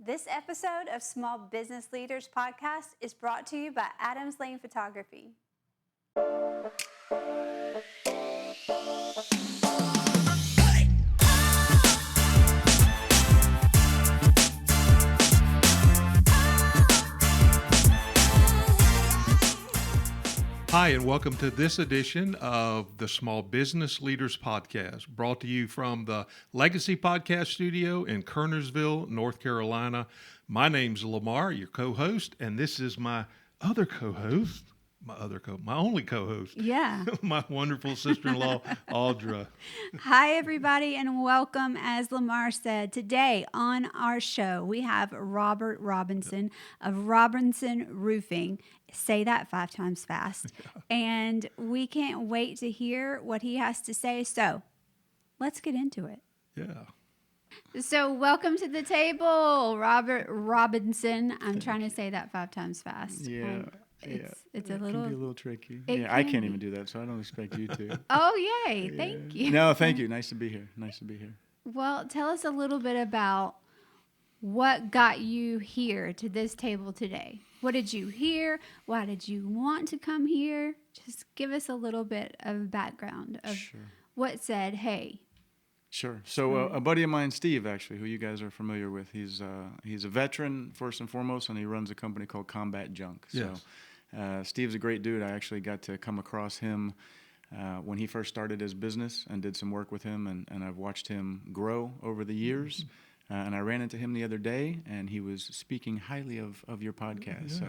This episode of Small Business Leaders Podcast is brought to you by Adams Lane Photography. Hi, and welcome to this edition of the Small Business Leaders Podcast, brought to you from the Legacy Podcast Studio in Kernersville, North Carolina. My name's Lamar, your co-host, and this is my other co-host, my only co-host. Yeah. My wonderful sister-in-law, Audra. Hi, everybody, and welcome. As Lamar said, today on our show, we have Robert Robinson of Robinson Roofing. Say that 5 times fast. And we can't wait to hear what he has to say. So let's get into it. Yeah. So welcome to the table, Robert Robinson. I'm trying to say that 5 times fast. Yeah. It's it a little... can be a little tricky. It Yeah, I can can't be. even do that, so I don't expect you to. Oh, yay. Thank you. No, thank you. Nice to be here. Well, tell us a little bit about what got you here to this table today. What did you hear? Why did you want to come here? Just give us a little bit of background of what said, hey. Sure. So a buddy of mine, Steve, actually, who you guys are familiar with, he's a veteran first and foremost, and he runs a company called Combat Junk. So Steve's a great dude. I actually got to come across him when he first started his business and did some work with him, and I've watched him grow over the years. And I ran into him the other day, and he was speaking highly of your podcast. Yeah. So,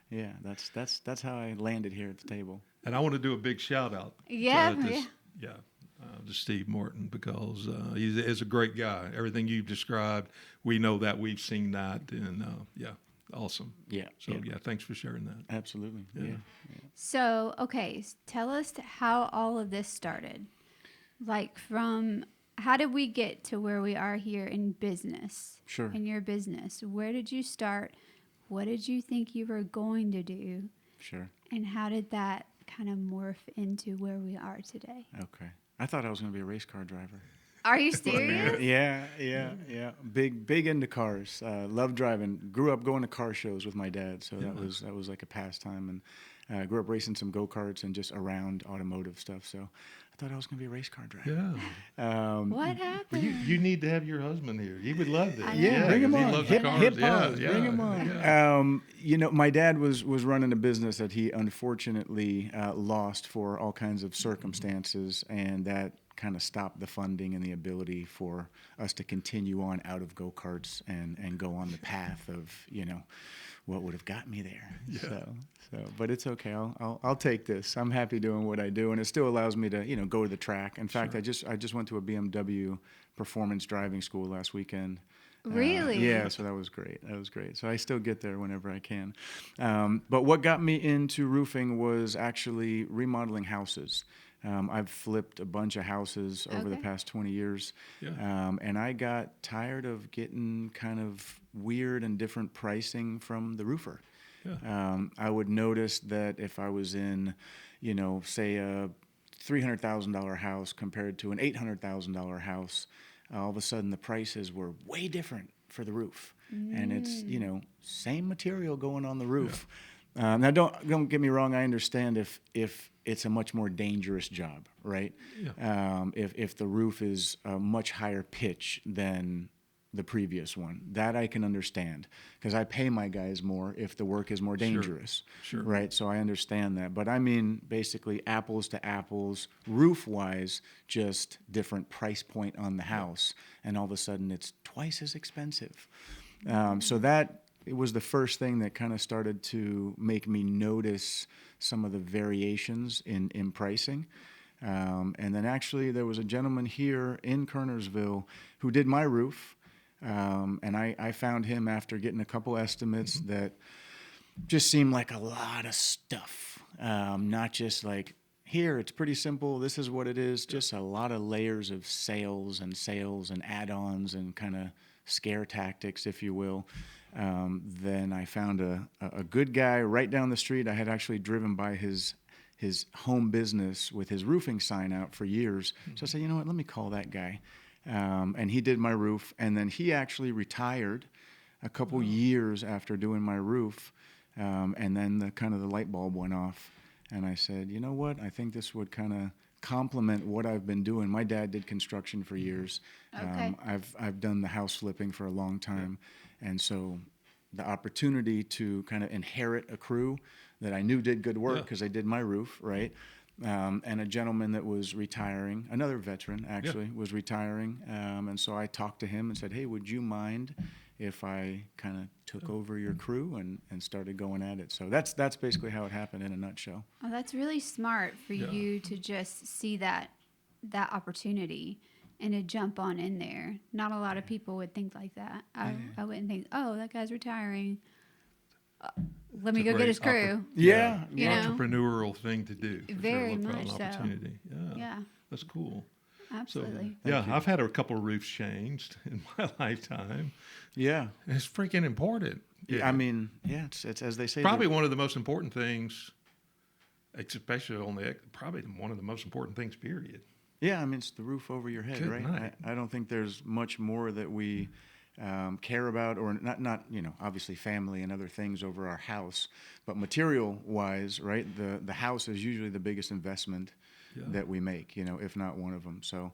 yeah, that's how I landed here at the table. And I want to do a big shout out to Steve Morton, because he is a great guy. Everything you've described, we know that, we've seen that, and awesome. Yeah. So thanks for sharing that. Absolutely. Yeah. So, okay, tell us how all of this started. Like how did we get to where we are here in business? Sure. In your business. Where did you start? What did you think you were going to do? Sure. And how did that kind of morph into where we are today? Okay. I thought I was going to be a race car driver. Are you serious? Yeah. Big into cars. Loved driving. Grew up going to car shows with my dad, so that was like a pastime. And grew up racing some go-karts and just around automotive stuff. So I thought I was going to be a race car driver. Yeah. What happened? You need to have your husband here. He would love this. Bring him 'cause on. He loves the cars. Hit pause. Bring him on. Yeah. My dad was running a business that he unfortunately lost for all kinds of circumstances, and that kind of stopped the funding and the ability for us to continue on out of go-karts and go on the path of, what would have got me there. Yeah. So, but it's okay. I'll take this. I'm happy doing what I do, and it still allows me to, go to the track. In fact, I just went to a BMW performance driving school last weekend. Really? Yeah, so that was great. So I still get there whenever I can. But what got me into roofing was actually remodeling houses. I've flipped a bunch of houses over the past 20 years, and I got tired of getting kind of weird and different pricing from the roofer. Yeah. I would notice that if I was in, say a $300,000 house compared to an $800,000 house, all of a sudden the prices were way different for the roof. And it's, same material going on the roof. Yeah. Now, don't get me wrong. I understand if it's a much more dangerous job, right? Yeah. If the roof is a much higher pitch than the previous one, that I can understand, because I pay my guys more if the work is more dangerous, right? So I understand that. But I mean, basically apples to apples, roof-wise, just different price point on the house, and all of a sudden it's twice as expensive. So that it was the first thing that kind of started to make me notice some of the variations in pricing. And then actually there was a gentleman here in Kernersville who did my roof. And I found him after getting a couple estimates that just seemed like a lot of stuff. Not just like, here, it's pretty simple, this is what it is, just a lot of layers of sales and add-ons and kind of scare tactics, if you will. Then I found a good guy right down the street. I had actually driven by his home business with his roofing sign out for years. So I said, you know what, let me call that guy. And he did my roof, and then he actually retired a couple years after doing my roof, and then the light bulb went off, and I said, you know what? I think this would kind of complement what I've been doing. My dad did construction for years. Okay. I've done the house flipping for a long time, and so the opportunity to kind of inherit a crew that I knew did good work because I did my roof, right? And a gentleman that was retiring, another veteran actually, was retiring. And so I talked to him and said, hey, would you mind if I kind of took over your crew and started going at it? So that's basically how it happened in a nutshell. Oh, that's really smart for you to just see that opportunity and to jump on in there. Not a lot of people would think like that. I wouldn't think, oh, that guy's retiring. Let me go get his crew. Yeah. You know? Entrepreneurial thing to do. For Very sure. Look for much an so. opportunity. Yeah. That's cool. Absolutely. So, I've had a couple of roofs changed in my lifetime. Yeah. It's freaking important. I mean, it's as they say. Probably one of the most important things, especially probably one of the most important things, period. Yeah, I mean, it's the roof over your head, Good right? night. I don't think there's much more that we care about, or not, obviously family and other things over our house, but material-wise, right? The house is usually the biggest investment that we make, if not one of them. So,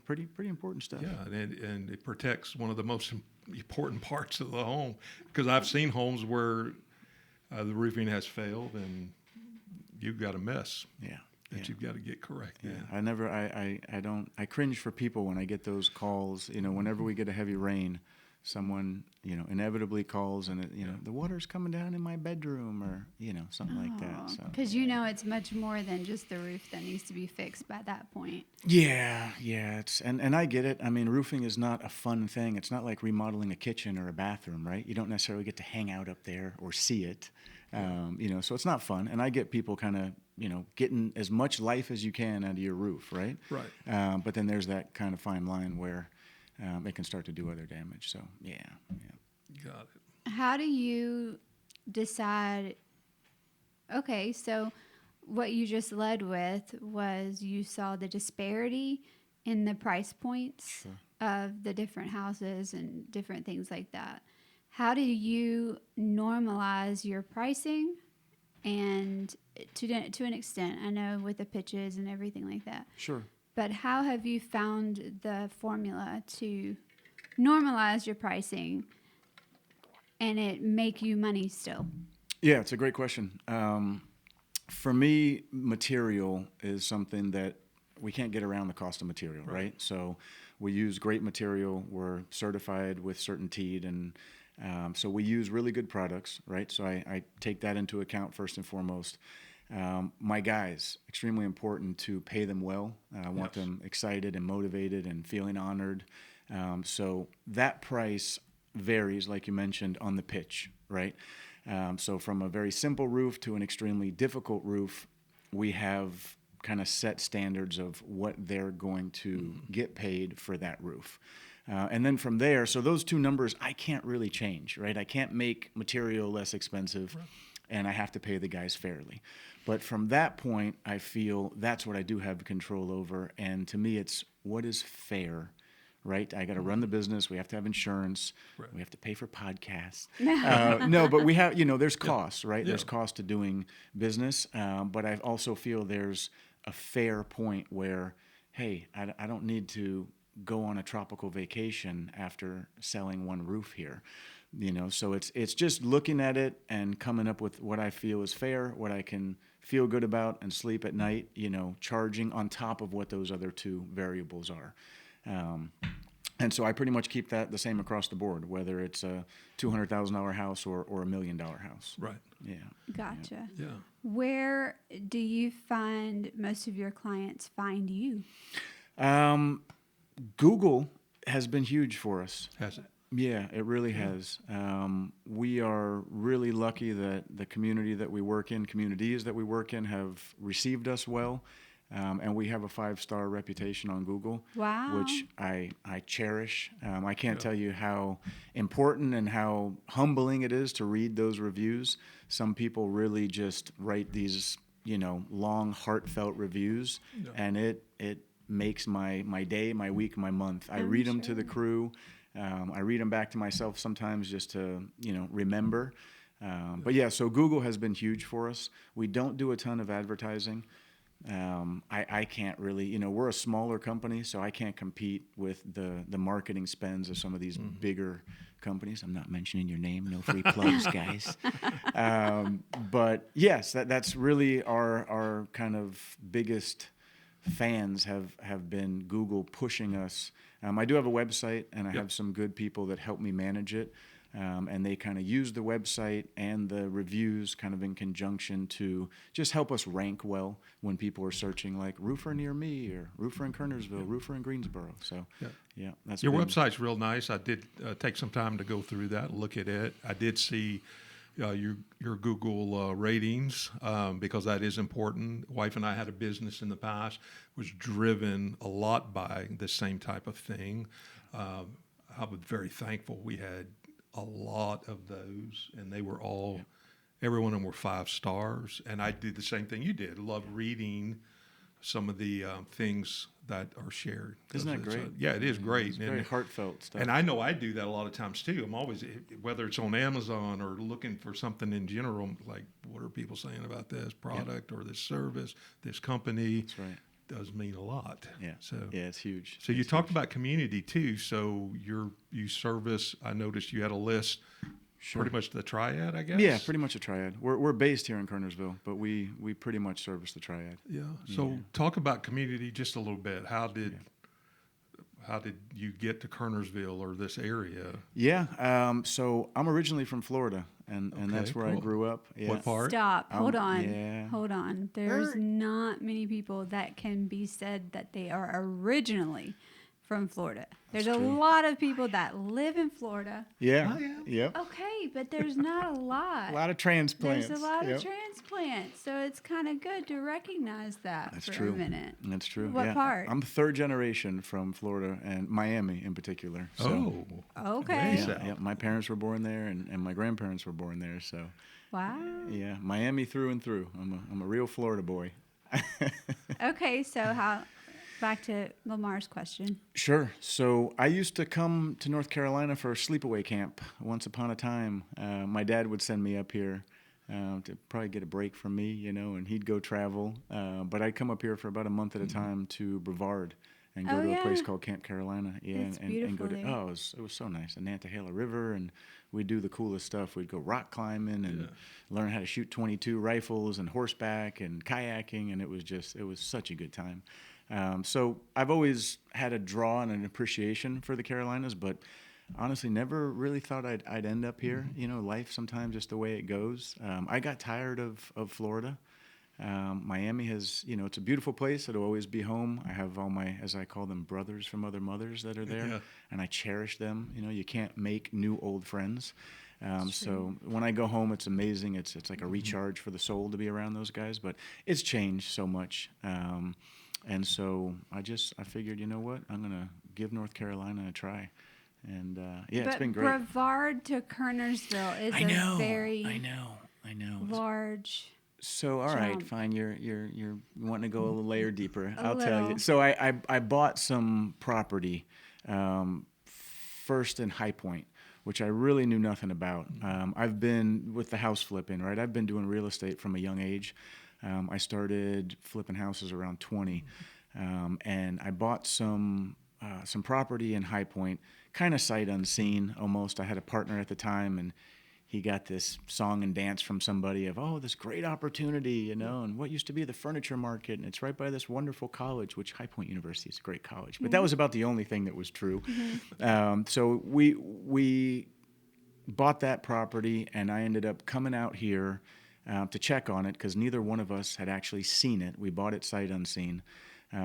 pretty important stuff. Yeah, and it protects one of the most important parts of the home, because I've seen homes where the roofing has failed and you've got a mess. That you've got to get corrected. Yeah, I cringe for people when I get those calls. Whenever we get a heavy rain, someone inevitably calls and the water's coming down in my bedroom, or something like that. So Because it's much more than just the roof that needs to be fixed by that point. Yeah, it's and I get it. I mean, roofing is not a fun thing. It's not like remodeling a kitchen or a bathroom, right? You don't necessarily get to hang out up there or see it. So it's not fun. And I get people kind of, getting as much life as you can out of your roof, right? Right. But then there's that kind of fine line where it can start to do other damage. So, yeah. Got it. How do you decide? Okay, so what you just led with was you saw the disparity in the price points of the different houses and different things like that. How do you normalize your pricing? And to an extent, I know with the pitches and everything like that. Sure. But how have you found the formula to normalize your pricing and it make you money still? Yeah, it's a great question. For me, material is something that we can't get around the cost of material, right? So we use great material. We're certified with CertainTeed, and so we use really good products, right? So I take that into account first and foremost. My guys, extremely important to pay them well. I want them excited and motivated and feeling honored. So that price varies, like you mentioned, on the pitch, right? So from a very simple roof to an extremely difficult roof, we have kind of set standards of what they're going to get paid for that roof. And then from there, so those two numbers I can't really change, right? I can't make material less expensive, and I have to pay the guys fairly. But from that point, I feel that's what I do have control over. And to me, it's what is fair, right? I got to run the business. We have to have insurance. Right. We have to pay for podcasts. No, but we have, there's costs, right? Yeah. There's cost to doing business. But I also feel there's a fair point where, hey, I don't need to go on a tropical vacation after selling one roof here. So it's just looking at it and coming up with what I feel is fair, what I can feel good about and sleep at night, charging on top of what those other two variables are. And so I pretty much keep that the same across the board, whether it's a $200,000 house or $1 million house. Right. Yeah. Gotcha. Yeah. Where do you find most of your clients find you? Google has been huge for us. Has it? Yeah, it really has. We are really lucky that the communities that we work in have received us well. And we have a 5-star reputation on Google, Wow. which I cherish. I can't tell you how important and how humbling it is to read those reviews. Some people really just write these, long, heartfelt reviews, and it makes my day, my week, my month. I read them to the crew. I read them back to myself sometimes just to, remember. But yeah, so Google has been huge for us. We don't do a ton of advertising. I can't really, we're a smaller company, so I can't compete with the marketing spends of some of these bigger companies. I'm not mentioning your name, no free plugs, guys. But yes, that's really our kind of biggest fans have been Google pushing us. I do have a website, and I have some good people that help me manage it. And they kind of use the website and the reviews kind of in conjunction to just help us rank well when people are searching like roofer near me or roofer in Kernersville, roofer in Greensboro. So, that's Your been, website's real nice. I did take some time to go through that and look at it. I did see your Google ratings because that is important. Wife and I had a business in the past, was driven a lot by the same type of thing. I was very thankful we had a lot of those, and they were all, every one of them were 5 stars. And I did the same thing you did. Love reading some of the things that are shared. Isn't that great? It is great. It's very heartfelt stuff. And I know I do that a lot of times too. I'm always, whether it's on Amazon or looking for something in general, like what are people saying about this product or this service, this company? That's right. Does mean a lot. Yeah. So it's huge. So you talked about community too. So you service. I noticed you had a list. Sure. Pretty much the Triad, I guess. Yeah, pretty much a Triad. We're based here in Kernersville, but we pretty much service the Triad. Yeah. So talk about community just a little bit. How did you get to Kernersville or this area? Yeah. So I'm originally from Florida, and that's where I grew up. Yeah. What part? Stop. Hold on. yeah. Hold on. There's not many people that can be said that they are originally from Florida. There's a lot of people that live in Florida. Yeah. I am. Yep. Okay, but there's not a lot. A lot of transplants. There's a lot of transplants, so it's kind of good to recognize that That's for true. a minute. That's true. What part? I'm 3rd generation from Florida and Miami in particular. So, Okay. Yeah, my parents were born there, and my grandparents were born there. So, Wow. yeah, Miami through and through. I'm a real Florida boy. Okay, so back to Lamar's question. Sure. So I used to come to North Carolina for a sleepaway camp once upon a time. My dad would send me up here to probably get a break from me, and he'd go travel. But I'd come up here for about a month at a time to Brevard and go to a place called Camp Carolina. Yeah, It's and go to beautiful there. it was so nice. The Nantahala River, and we'd do the coolest stuff. We'd go rock climbing and learn how to shoot .22 rifles and horseback and kayaking, and it was such a good time. So I've always had a draw and an appreciation for the Carolinas, but honestly never really thought I'd end up here. Life sometimes just the way it goes. I got tired of Florida. Miami has, it's a beautiful place. It'll always be home. I have all my, as I call them, brothers from other mothers that are there, and I cherish them. You can't make new old friends. So when I go home, it's amazing. It's like a recharge for the soul to be around those guys, but it's changed so much. And so I figured, you know what, I'm going to give North Carolina a try. And it's been great. But Brevard to Kernersville is a very large. So all right, fine. You're wanting to go a layer deeper. I'll tell little. you. So I bought some property first in High Point, which I really knew nothing about. I've been with the house flipping, right? I've been doing real estate from a young age. I started flipping houses around 20, and I bought some property in High Point, kind of sight unseen almost. I had a partner at the time, and he got this song and dance from somebody of, this great opportunity, and what used to be the furniture market, and it's right by this wonderful college, which High Point University is a great college. But that was about the only thing that was true. So we bought that property, and I ended up coming out here to check on it because neither one of us had actually seen it. We bought it sight unseen.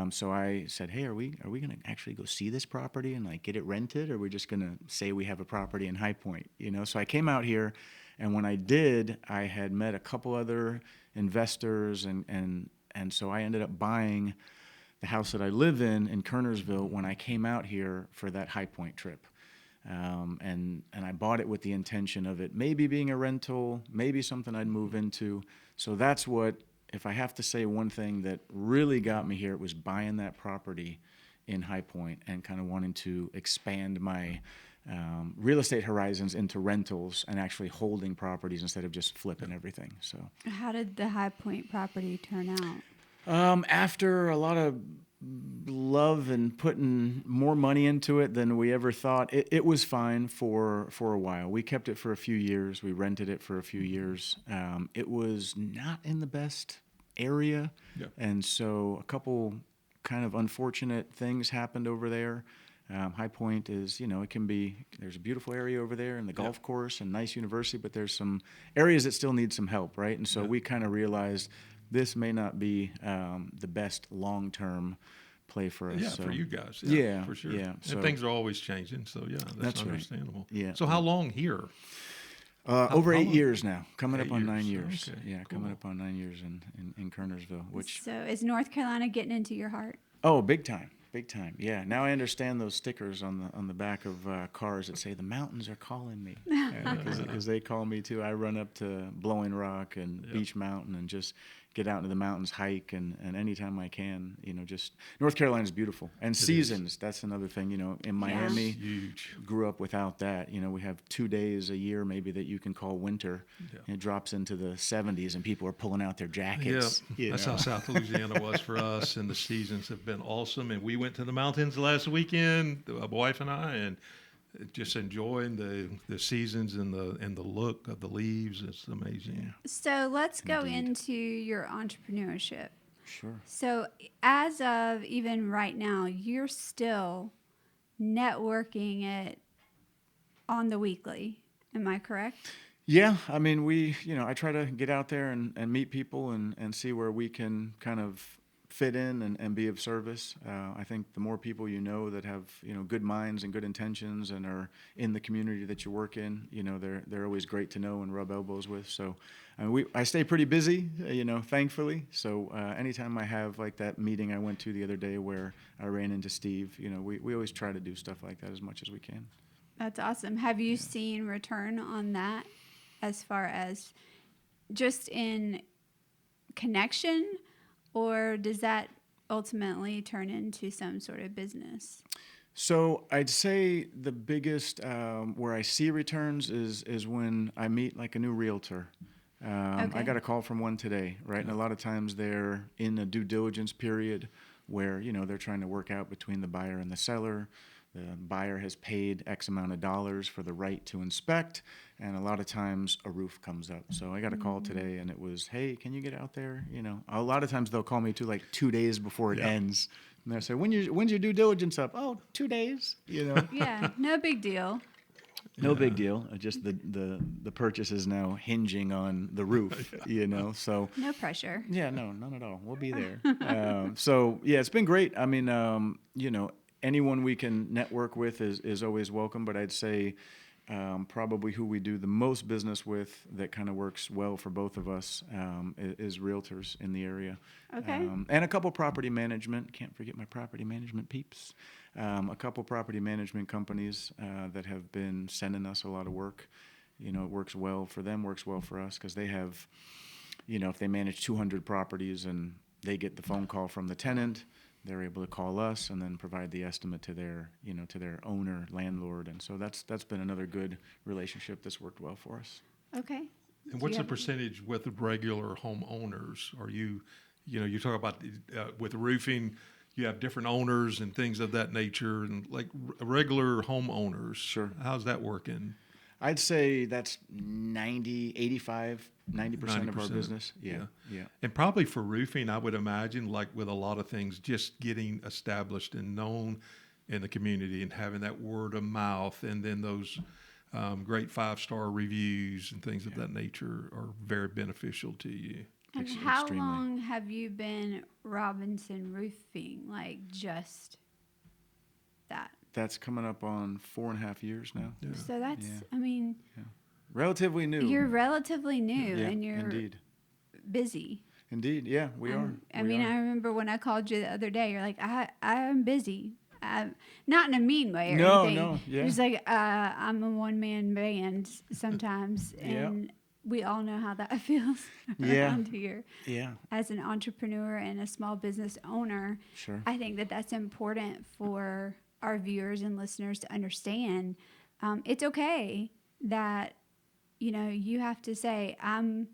So I said, hey, are we going to actually go see this property and get it rented, or are we just going to say we have a property in High Point? So I came out here, and when I did, I had met a couple other investors, and so I ended up buying the house that I live in Kernersville when I came out here for that High Point trip. And I bought it with the intention of it maybe being a rental, maybe something I'd move into. So that's what, if I have to say one thing that really got me here, it was buying that property in High Point and kind of wanting to expand my real estate horizons into rentals and actually holding properties instead of just flipping everything. So, How did the High Point property turn out? after a lot of love and putting more money into it than we ever thought, it was fine for a while. We kept it for a few years. We rented it for a few years. It was not in the best area, and so a couple kind of unfortunate things happened over there. High Point is, it can be, there's a beautiful area over there and the golf course and nice university, but there's some areas that still need some help, right? And so we kind of realized this may not be the best long-term play for us. Yeah, so, for you guys. Yeah, for sure. yeah, so- and things are always changing, so that's right. understandable. Yeah. So how long here? Over how 8 long? years now, coming 8 up on years. 9 years. Okay, Yeah, cool. coming up on 9 years in Kernersville, which, So is North Carolina getting into your heart? oh, big time. Big time, yeah. Now I understand those stickers on the back of cars that say the mountains are calling me, because they call me too. I run up to Blowing Rock and Beach Mountain and just get out into the mountains, hike, and anytime I can, just North Carolina's beautiful. And seasons, that's another thing. In Miami, Huge. grew up without that. We have 2 days a year maybe that you can call winter. Yeah. It drops into the 70s and people are pulling out their Yeah, jackets. that's how South Louisiana was for us, and the seasons have been awesome. And we went to the mountains last weekend, my wife and I, and just enjoying the seasons and the look of the leaves. It's amazing. So let's go into your entrepreneurship. Sure. So as of even right now, you're still networking it on the weekly. Am I correct? Yeah, I mean, I try to get out there and meet people and see where we can kind of fit in and be of service. I think the more people that have good minds and good intentions and are in the community that you work in, they're always great to know and rub elbows with. So I stay pretty busy, thankfully. So anytime I have like that meeting I went to the other day where I ran into Steve, we always try to do stuff like that as much as we can. That's awesome. Have you seen return on that as far as just in connection, or does that ultimately turn into some sort of business? So I'd say the biggest where I see returns is when I meet like a new realtor. I got a call from one today, right? And a lot of times they're in a due diligence period where, they're trying to work out between the buyer and the seller. The buyer has paid X amount of dollars for the right to inspect, and a lot of times a roof comes up. So I got a call today, and it was, hey, can you get out there? A lot of times they'll call me too, like 2 days before it ends. And they'll say, when's your due diligence up? Oh, 2 days, Yeah, no big deal. No big deal. Just the purchase is now hinging on the roof, so. No pressure. Yeah, no, none at all. We'll be there. So, yeah, it's been great. I mean, anyone we can network with is always welcome, but I'd say probably who we do the most business with that kind of works well for both of us is realtors in the area. Okay. And a couple property management. Can't forget my property management peeps. A couple property management companies that have been sending us a lot of work. It works well for them, works well for us, because they have, if they manage 200 properties and they get the phone call from the tenant, they're able to call us and then provide the estimate to their, to their owner, landlord. And so that's been another good relationship that's worked well for us. Okay. And what's the percentage with regular homeowners? Are you talk about with roofing, you have different owners and things of that nature, and like regular homeowners. Sure. How's that working? I'd say that's 90% of our business. Yeah. And probably for roofing, I would imagine, like with a lot of things, just getting established and known in the community and having that word of mouth, and then those great 5-star reviews and things of that nature are very beneficial to you. And how long have you been Robinson Roofing? Like just that? That's coming up on 4.5 years now. Yeah. So that's, I mean, Relatively new. you're relatively new Yeah, and you're indeed. busy. Indeed, yeah, we are. I We mean, are. I remember when I called you the other day, you're like, I'm busy. Not in a mean way or anything. No, yeah. It's like, I'm a one-man band sometimes, Yeah. and we all know how that feels Yeah. around here. Yeah, As an entrepreneur and a small business owner, sure. I think that that's important for our viewers and listeners to understand. it's okay that, you have to say, I'm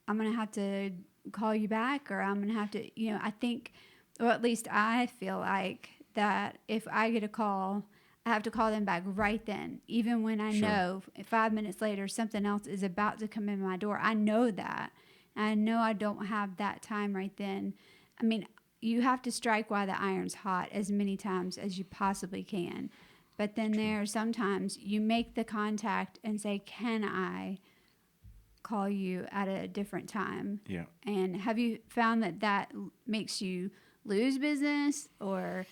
going to have to call you back, or I'm going to have to, I think, or at least I feel like that if I get a call, I have to call them back right then. Even when I Sure. know 5 minutes later something else is about to come in my door, I know that. I know I don't have that time right then. I mean, you have to strike while the iron's hot as many times as you possibly can. But then there are sometimes you make the contact and say, can I call you at a different time? Yeah. And have you found that makes you lose business, or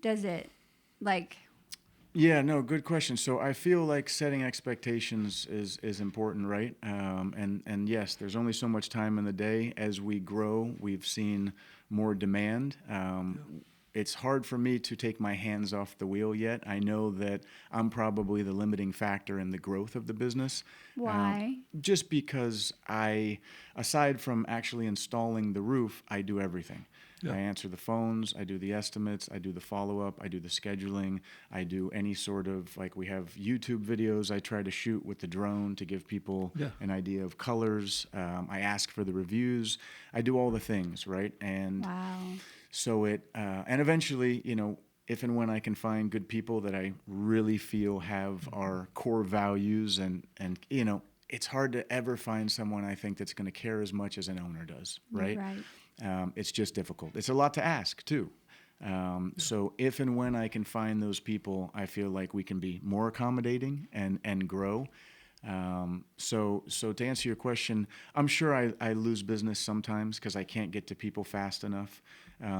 does it, like... Yeah, no, good question. So I feel like setting expectations is important, right? And yes, there's only so much time in the day. As we grow, we've seen more demand. It's hard for me to take my hands off the wheel yet. I know that I'm probably the limiting factor in the growth of the business. Why? Just because aside from actually installing the roof, I do everything. Yeah. I answer the phones, I do the estimates, I do the follow-up, I do the scheduling, I do any sort of, like, we have YouTube videos I try to shoot with the drone to give people an idea of colors. I ask for the reviews. I do all the things, right? And Wow. so and eventually, if and when I can find good people that I really feel have our core values and it's hard to ever find someone I think that's going to care as much as an owner does, right? Right. It's just difficult. It's a lot to ask too. So if and when I can find those people, I feel like we can be more accommodating and grow. So to answer your question, I'm sure I lose business sometimes because I can't get to people fast enough.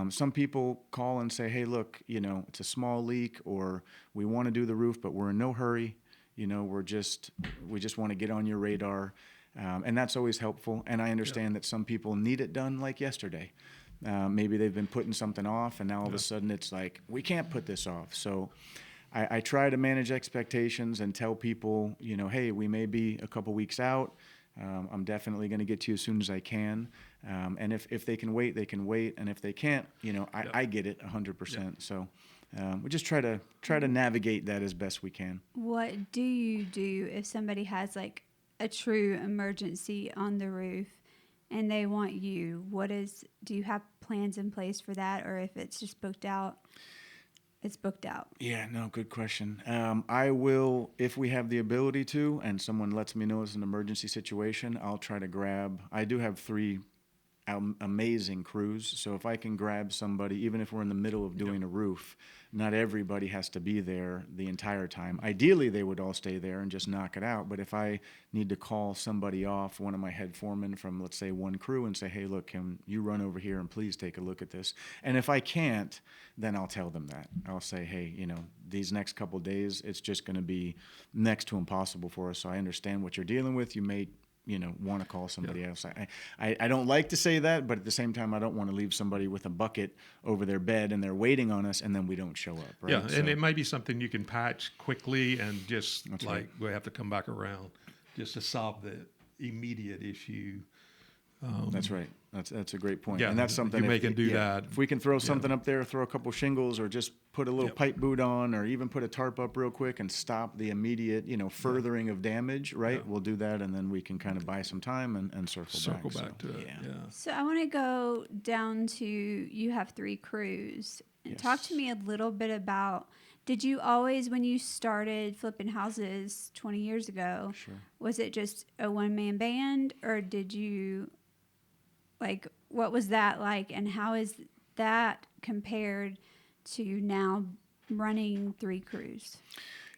Some people call and say, hey, look, it's a small leak, or we want to do the roof, but we're in no hurry. We just want to get on your radar. And that's always helpful. And I understand that some people need it done like yesterday. Maybe they've been putting something off, and now all of a sudden it's like, we can't put this off. So I try to manage expectations and tell people, hey, we may be a couple weeks out. I'm definitely going to get to you as soon as I can. And if they can wait, they can wait. And if they can't, I get it 100%. So we just try to navigate that as best we can. What do you do if somebody has like a true emergency on the roof and they want you? Do you have plans in place for that, or if it's just booked out? It's booked out. Yeah, no, good question. I will, if we have the ability to, and someone lets me know it's an emergency situation, I'll try to grab. I do have 3 amazing crews, so if I can grab somebody, even if we're in the middle of doing a roof, not everybody has to be there the entire time. Ideally, they would all stay there and just knock it out, but if I need to call somebody off, one of my head foremen from, let's say, one crew, and say, hey, look, can you run over here and please take a look at this? And if I can't, then I'll tell them that. I'll say, hey, these next couple days, it's just going to be next to impossible for us, so I understand what you're dealing with. You may want to call somebody else. I don't like to say that, but at the same time, I don't want to leave somebody with a bucket over their bed and they're waiting on us and then we don't show up. Right? Yeah, and it might be something you can patch quickly and just we have to come back around just to solve the immediate issue. That's right. That's a great point. Yeah, and that's something you can do that. If we can throw something up there, throw a couple shingles, or just put a little pipe boot on, or even put a tarp up real quick and stop the immediate, furthering of damage, right? We'll do that, and then we can kind of buy some time and circle back to it. Yeah. So I want to go down to, you have 3 crews. Yes. Talk to me a little bit about, did you always, when you started flipping houses 20 years ago, was it just a one-man band, or did you... what was that like, and how is that compared to now running 3 crews?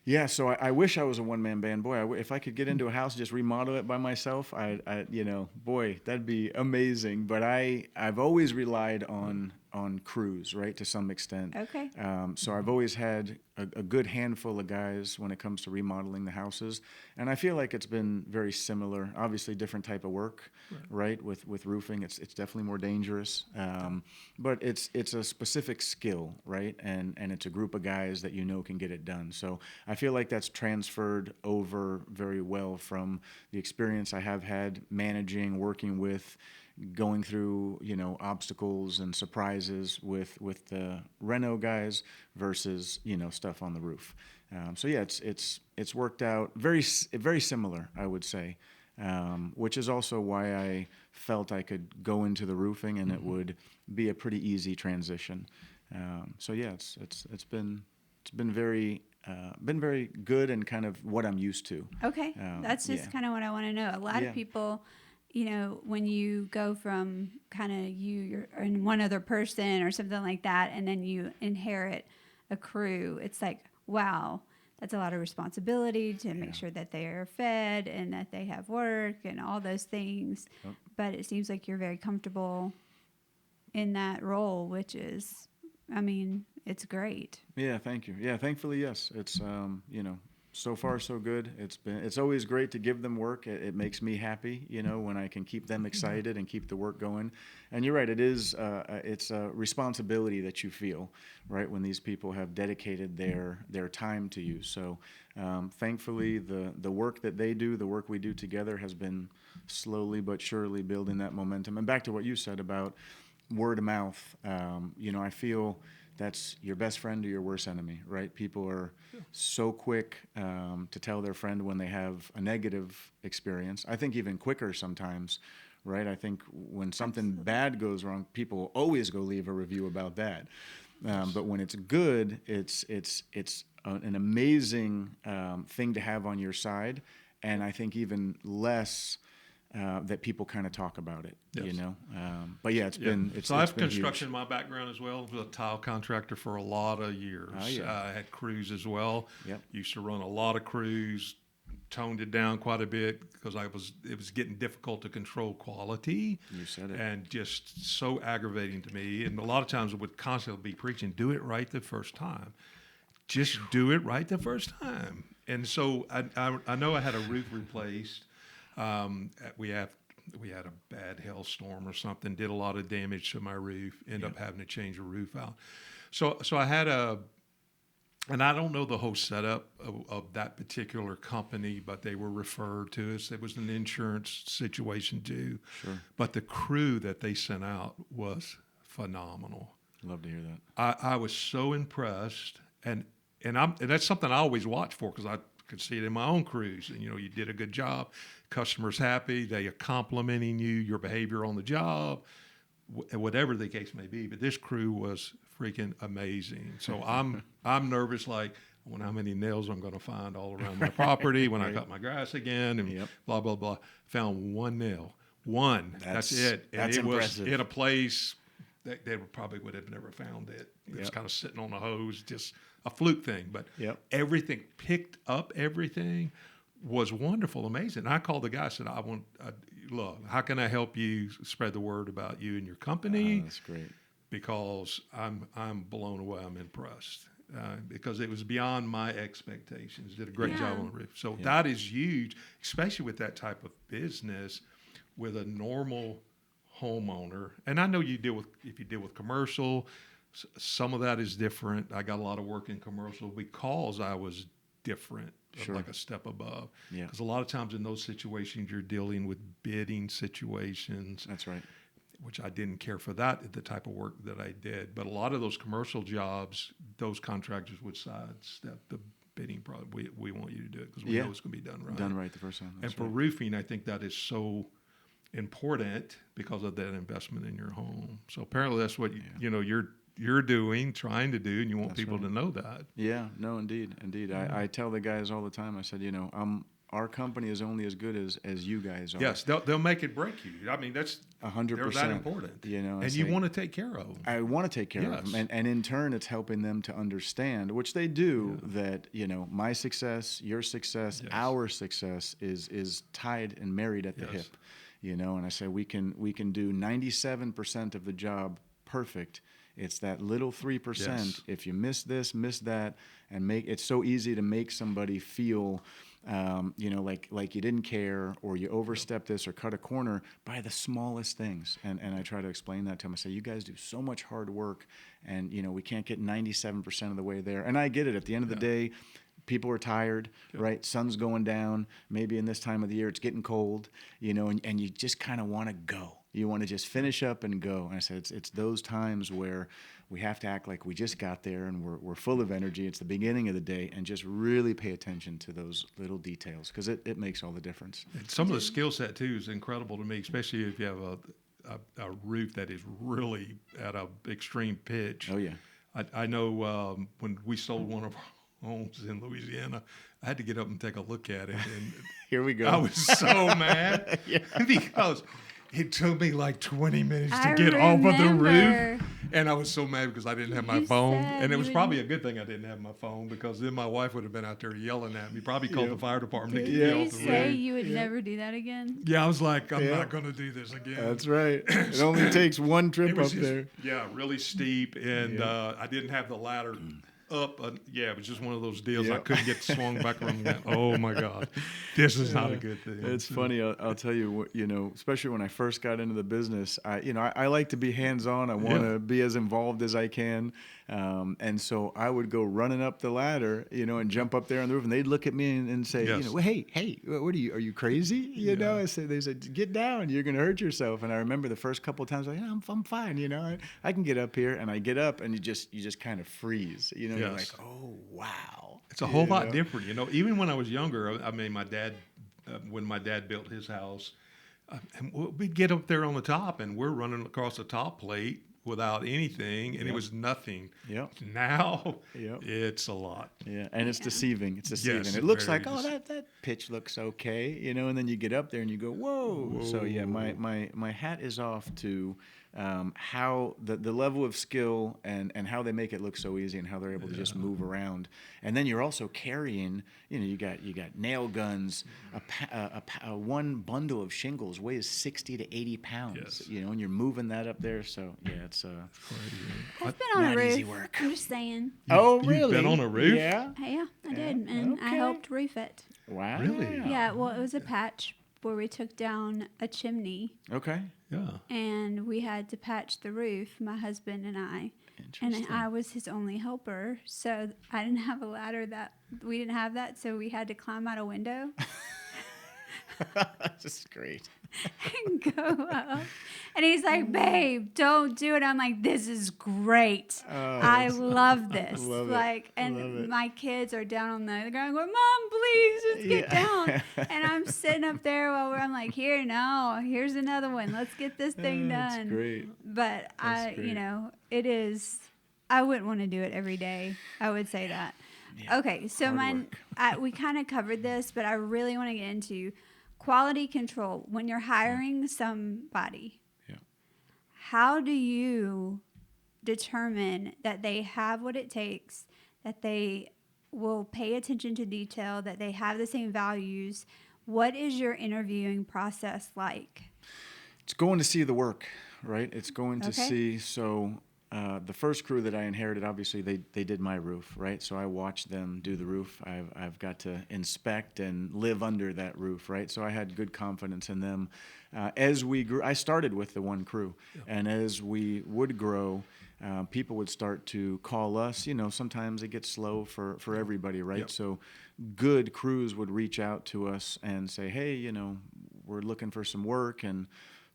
Yeah, so I wish I was a one-man band. Boy, if I could get into a house and just remodel it by myself, boy, that'd be amazing. But I've always relied on crews, right, to some extent. Okay. So I've always had a good handful of guys when it comes to remodeling the houses, and I feel like it's been very similar. Obviously, different type of work, right? With roofing, it's definitely more dangerous, but it's a specific skill, right? And it's a group of guys that can get it done. So I feel like that's transferred over very well from the experience I have had managing, working with, going through obstacles and surprises with the reno guys versus stuff on the roof. So yeah, it's worked out very similar, I would say, which is also why I felt I could go into the roofing and it would be a pretty easy transition. So yeah, it's been very good and kind of what I'm used to. Okay. That's just Yeah. kind of what I want to know. A lot Yeah. of people, when you go from kind of you're and one other person or something like that, and then you inherit a crew, it's like, wow, that's a lot of responsibility to make sure that they are fed and that they have work and all those things. Yep. But it seems like you're very comfortable in that role, which is, I mean, it's great. Yeah, thank you. Yeah, thankfully, yes. It's so far so good. It's always great to give them work. It makes me happy, when I can keep them excited and keep the work going. And you're right, it's a responsibility that you feel, right, when these people have dedicated their time to you. So, thankfully, the work that they do, the work we do together, has been slowly but surely building that momentum. And back to what you said about word of mouth, I feel that's your best friend or your worst enemy, right? People are so quick to tell their friend when they have a negative experience. I think even quicker sometimes, right? I think when something bad goes wrong, people always go leave a review about that. But when it's good, it's an amazing thing to have on your side, and I think even less that people kind of talk about it, Yes. But yeah, So I have been construction in huge. my background as well. I was a tile contractor for a lot of years. Oh, yeah. I had crews as well. Yep. Used to run a lot of crews. Toned it down quite a bit because it was getting difficult to control quality. You said it. And just so aggravating to me. And a lot of times it would constantly be preaching, do it right the first time. Just do it right the first time. And so I know I had a roof replaced. We had a bad hailstorm or something, did a lot of damage to my roof, ended up having to change the roof out. So I had and I don't know the whole setup of that particular company, but they were referred to us. It was an insurance situation too. Sure. But the crew that they sent out was phenomenal. Love to hear that. I was so impressed, and that's something I always watch for because I could see it in my own crews. And you did a good job, customers happy, they are complimenting you, your behavior on the job, whatever the case may be. But this crew was freaking amazing. So I'm nervous, like, I wonder how many nails I'm going to find all around my property when I cut my grass again, and blah blah blah. Found one nail, one. That's it, and that's it impressive. was in a place they probably would have never found it. It was Yep. kind of sitting on a hose, just a fluke thing. But everything, picked up everything, was wonderful, amazing. I called the guy, I said, look, how can I help you spread the word about you and your company? Oh, that's great. Because I'm blown away. I'm impressed. Because it was beyond my expectations. Did a great job on the roof. So that is huge, especially with that type of business, with a normal homeowner. And I know if you deal with commercial, some of that is different. I got a lot of work in commercial because I was different, like a step above. Yeah. Because a lot of times in those situations, you're dealing with bidding situations. That's right. Which I didn't care for that, the type of work that I did. But a lot of those commercial jobs, those contractors would sidestep the bidding process. We want you to do it because we know it's going to be done right. Done right the first time. And for roofing, I think that is so important because of that investment in your home. So apparently that's what you're doing, trying to do, and you want people to know that. Yeah, no, indeed. I tell the guys all the time, I said, our company is only as good as you guys are. Yes, they'll make it break you. I mean, that's 100%. They're that important. And you want to take care of them. I want to take care of them. And in turn, it's helping them to understand, which they do, that, my success, your success, our success is tied and married at the hip. And I say we can do 97% of the job perfect. It's that little 3%. If you miss this, miss that, and it's so easy to make somebody feel, like you didn't care, or you overstepped this or cut a corner by the smallest things. And I try to explain that to them. I say, you guys do so much hard work, and we can't get 97% of the way there. And I get it. At the end of the day, people are tired, right? Sun's going down. Maybe in this time of the year, it's getting cold, and you just kind of want to go. You want to just finish up and go. And I said, it's those times where we have to act like we just got there and we're full of energy. It's the beginning of the day, and just really pay attention to those little details, because it makes all the difference. And some of the skill set too is incredible to me, especially if you have a roof that is really at a extreme pitch. Oh, yeah. I know when we sold one of our homes in Louisiana, I had to get up and take a look at it, and Here we go. I was so mad because it took me like 20 minutes to get off of the roof. And I was so mad because I didn't have my phone. And it was probably a good thing I didn't have my phone, because then my wife would have been out there yelling at me, probably called the fire department to get me off the Did you say roof. you would never do that again? Yeah, I was like, I'm not going to do this again. That's right. It only takes one trip It was up just, there. yeah, really steep. And I didn't have the ladder up. Yeah, it was just one of those deals. I couldn't get swung back around. That. Oh, my God. This is not a good thing. It's funny. I'll tell you, especially when I first got into the business, I like to be hands-on. I want to be as involved as I can. And so I would go running up the ladder, and jump up there on the roof, and they'd look at me and say, well, hey, what are you crazy? They said, get down, you're going to hurt yourself. And I remember the first couple of times, I'm fine, I can get up here, and I get up, and you just kind of freeze, you're like, oh, wow. It's a whole lot different, Even when I was younger, I mean, my dad, when my dad built his house, and we'd get up there on the top, and we're running across the top plate without anything, and it was nothing. Yep. Now, it's a lot. Yeah, and it's deceiving. It's deceiving. Yes, it looks like, that pitch looks okay, and then you get up there and you go, whoa. So yeah, my hat is off to how the level of skill and how they make it look so easy, and how they're able to just move around. And then you're also carrying, you got nail guns. One bundle of shingles weighs 60 to 80 pounds. And you're moving that up there. So yeah, it's I've been on a not roof. easy work. I'm just saying. Oh, really? You've been on a roof? Yeah. Yeah, I did, and I Okay. helped roof it. Wow. Really? Yeah, well, it was a patch where we took down a chimney, Okay. Yeah. and we had to patch the roof, my husband and I. And Interesting. I was his only helper, so I didn't have a ladder we didn't have that, so we had to climb out a window This is great. and go up. And he's like, babe, don't do it. I'm like, this is great. I love this. love it. Like, Love and it. my kids are down on the ground going, Mom, please just get down. And I'm sitting up there while I'm like, here's another one. Let's get this thing done. That's great. But That's great. it is, I wouldn't want to do it every day. I would say that. Yeah. Okay, so Hard work. we kind of covered this, but I really want to get into quality control. When you're hiring somebody, how do you determine that they have what it takes, that they will pay attention to detail, that they have the same values? What is your interviewing process like? It's going to see the work, right? It's going to Okay. see. So the first crew that I inherited, obviously they did my roof, right? So I watched them do the roof. I've got to inspect and live under that roof, right? So I had good confidence in them. As we grew, I started with the one crew, and as we would grow, people would start to call us. Sometimes it gets slow for everybody, right? Yep. So good crews would reach out to us and say, hey, we're looking for some work. And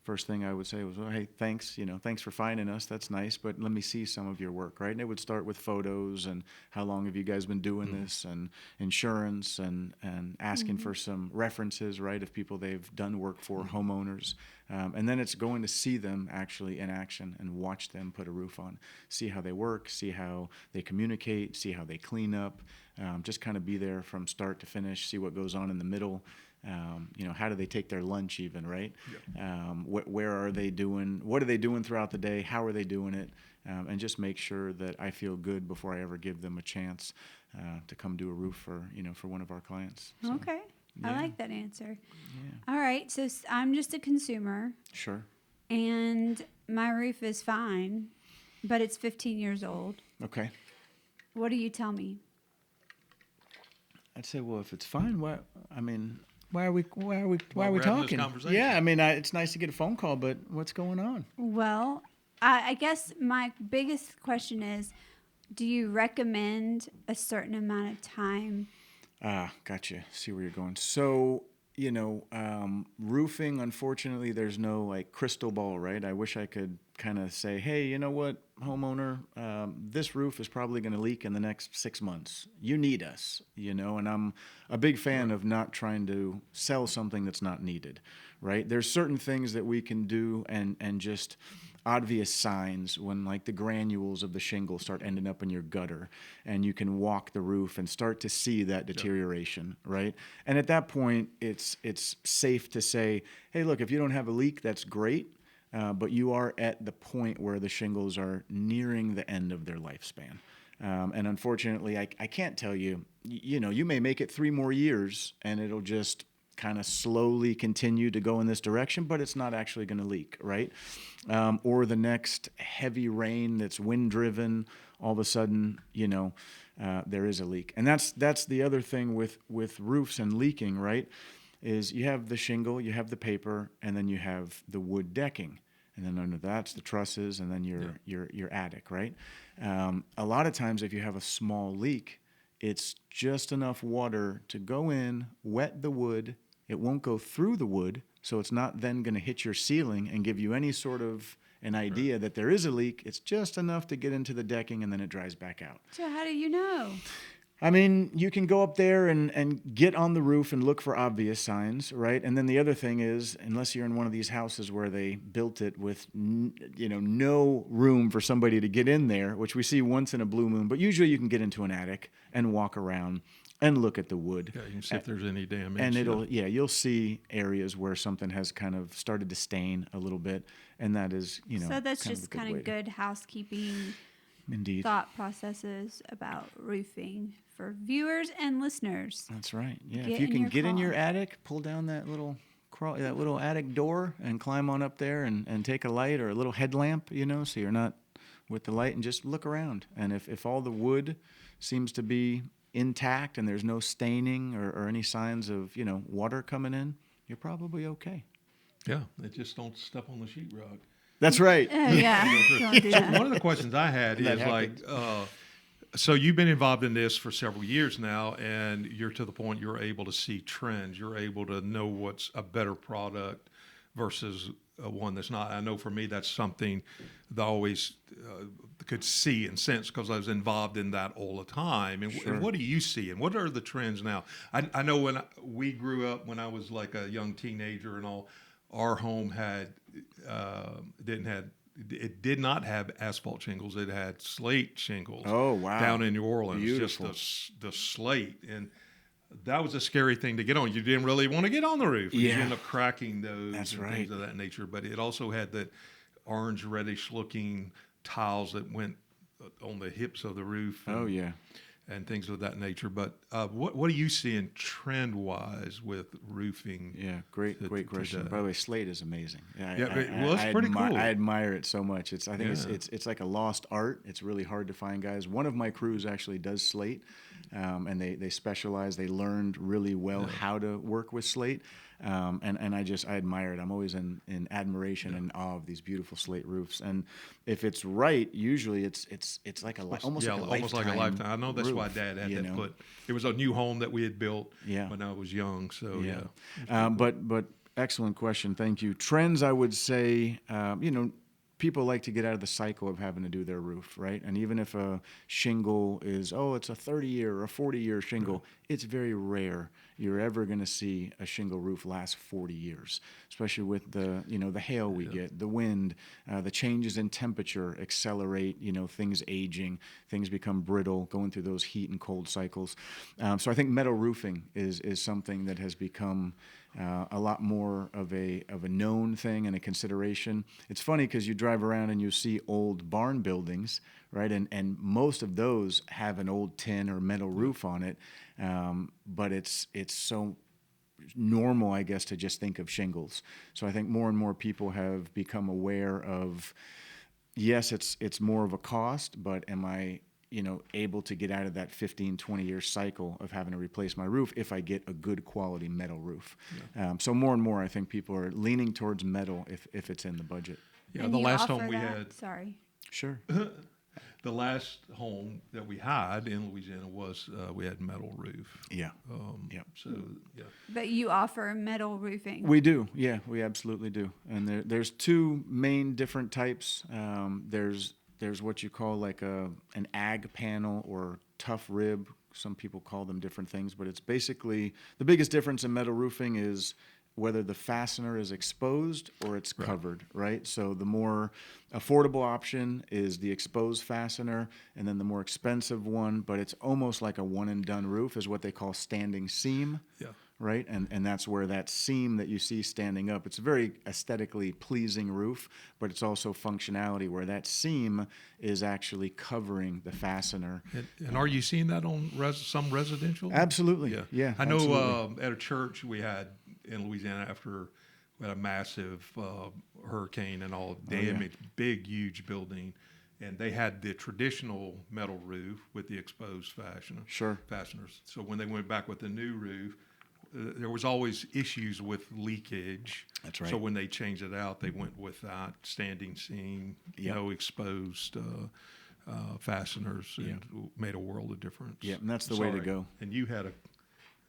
first thing I would say was, well, hey, thanks, thanks for finding us. That's nice, but let me see some of your work, right? And it would start with photos and how long have you guys been doing this, and insurance, and asking for some references, right, of people they've done work for, homeowners. And then it's going to see them actually in action and watch them put a roof on, see how they work, see how they communicate, see how they clean up, just kind of be there from start to finish, see what goes on in the middle. How do they take their lunch even, right? Where are they doing? What are they doing throughout the day? How are they doing it? And just make sure that I feel good before I ever give them a chance to come do a roof for one of our clients. So, Okay. I yeah. like that answer. Yeah. All right. So I'm just a consumer, Sure. and my roof is fine, but it's 15 years old. Okay. What do you tell me? I'd say, well, if it's fine, why are we we're having this talking? conversation. Yeah, it's nice to get a phone call, but what's going on? Well, I guess my biggest question is, do you recommend a certain amount of time? Gotcha. See where you're going. So roofing, unfortunately, there's no like crystal ball, right? I wish I could kind of say, hey, you know what, homeowner, this roof is probably going to leak in the next 6 months. You need us, and I'm a big fan of not trying to sell something that's not needed, right? There's certain things that we can do and just obvious signs when like the granules of the shingle start ending up in your gutter and you can walk the roof and start to see that deterioration, right? And at that point, it's safe to say, hey, look, if you don't have a leak, that's great, but you are at the point where the shingles are nearing the end of their lifespan. And unfortunately, I can't tell you, you may make it 3 more years and it'll just kind of slowly continue to go in this direction, but it's not actually going to leak, right? Or the next heavy rain that's wind driven, all of a sudden, there is a leak. And that's the other thing with roofs and leaking, right? Is you have the shingle, you have the paper, and then you have the wood decking. And then under that's the trusses, and then your attic, right? A lot of times if you have a small leak, it's just enough water to go in, wet the wood. It won't go through the wood, so it's not then going to hit your ceiling and give you any sort of an idea that there is a leak. It's just enough to get into the decking, and then it dries back out. So how do you know? I mean, you can go up there and get on the roof and look for obvious signs, right? And then the other thing is, unless you're in one of these houses where they built it with, no room for somebody to get in there, which we see once in a blue moon, but usually you can get into an attic and walk around and look at the wood. Yeah, you can see if there's any damage. And you'll see areas where something has kind of started to stain a little bit, and that is, So that's just kind of good housekeeping. Indeed. Thought processes about roofing for viewers and listeners. That's right. Yeah, if you can get in your attic, pull down that little attic door and climb on up there and take a light or a little headlamp, so you're not with the light, and just look around. And if all the wood seems to be intact and there's no staining or any signs of, water coming in, you're probably okay. Yeah, they just don't step on the sheetrock. That's right. Yeah. Don't do that. One of the questions I had is so you've been involved in this for several years now, and you're to the point you're able to see trends. You're able to know what's a better product versus one that's not. I know for me that's something that I always could see and sense because I was involved in that all the time. And what do you see, and what are the trends now? I know when we grew up, when I was like a young teenager and all, our home did not have asphalt shingles. It had slate shingles. Oh, wow. Down in New Orleans. Beautiful. Just the slate. And that was a scary thing to get on. You didn't really want to get on the roof. Yeah. You end up cracking those. That's and right. Things of that nature. But it also had that orange reddish looking tiles that went on the hips of the roof. Oh, yeah. And things of that nature. But what are you seeing trend-wise with roofing? Yeah, great question. today? By the way, slate is amazing. It's pretty cool. I admire it so much. I think it's like a lost art. It's really hard to find guys. One of my crews actually does slate, and they specialize. They learned really well how to work with slate. And I admire it. I'm always in admiration and awe of these beautiful slate roofs. And if it's right, usually it's like almost like a lifetime. I know that's why Dad had that put. It was a new home that we had built when I was young. So But excellent question. Thank you. Trends, I would say, people like to get out of the cycle of having to do their roof, right? And even if a shingle is, it's a 30-year or a 40-year shingle, it's very rare you're ever going to see a shingle roof last 40 years, especially with the hail we get, the wind, the changes in temperature accelerate, things aging, things become brittle, going through those heat and cold cycles. So I think metal roofing is something that has become a lot more of a known thing and a consideration. It's funny because you drive around and you see old barn buildings, right? And most of those have an old tin or metal roof on it, but it's so normal, I guess, to just think of shingles. So I think more and more people have become aware of, yes, it's more of a cost, but am I able to get out of that 15, 20-year cycle of having to replace my roof if I get a good quality metal roof. So more and more, I think people are leaning towards metal if it's in the budget. Yeah, And the you last offer home we that? had. Sorry. Sure. the last home that we had in Louisiana was we had metal roof. Yeah. So yeah. But you offer metal roofing. We do. Yeah, we absolutely do. And there's two main different types. There's what you call like an ag panel or tough rib. Some people call them different things, but it's basically the biggest difference in metal roofing is whether the fastener is exposed or it's covered, right? So the more affordable option is the exposed fastener, and then the more expensive one, but it's almost like a one and done roof, is what they call standing seam. Yeah. Right? And that's where that seam that you see standing up, it's a very aesthetically pleasing roof, but it's also functionality where that seam is actually covering the fastener. And are you seeing that on some residential? Absolutely. Yeah. I know absolutely. at a church we had in Louisiana after we had a massive hurricane and all damaged, big, huge building. And they had the traditional metal roof with the exposed fasteners. So when they went back with the new roof, there was always issues with leakage. That's right. So when they changed it out, they went with that standing seam, no exposed fasteners, and made a world of difference. Yeah, and that's the way to go. And you had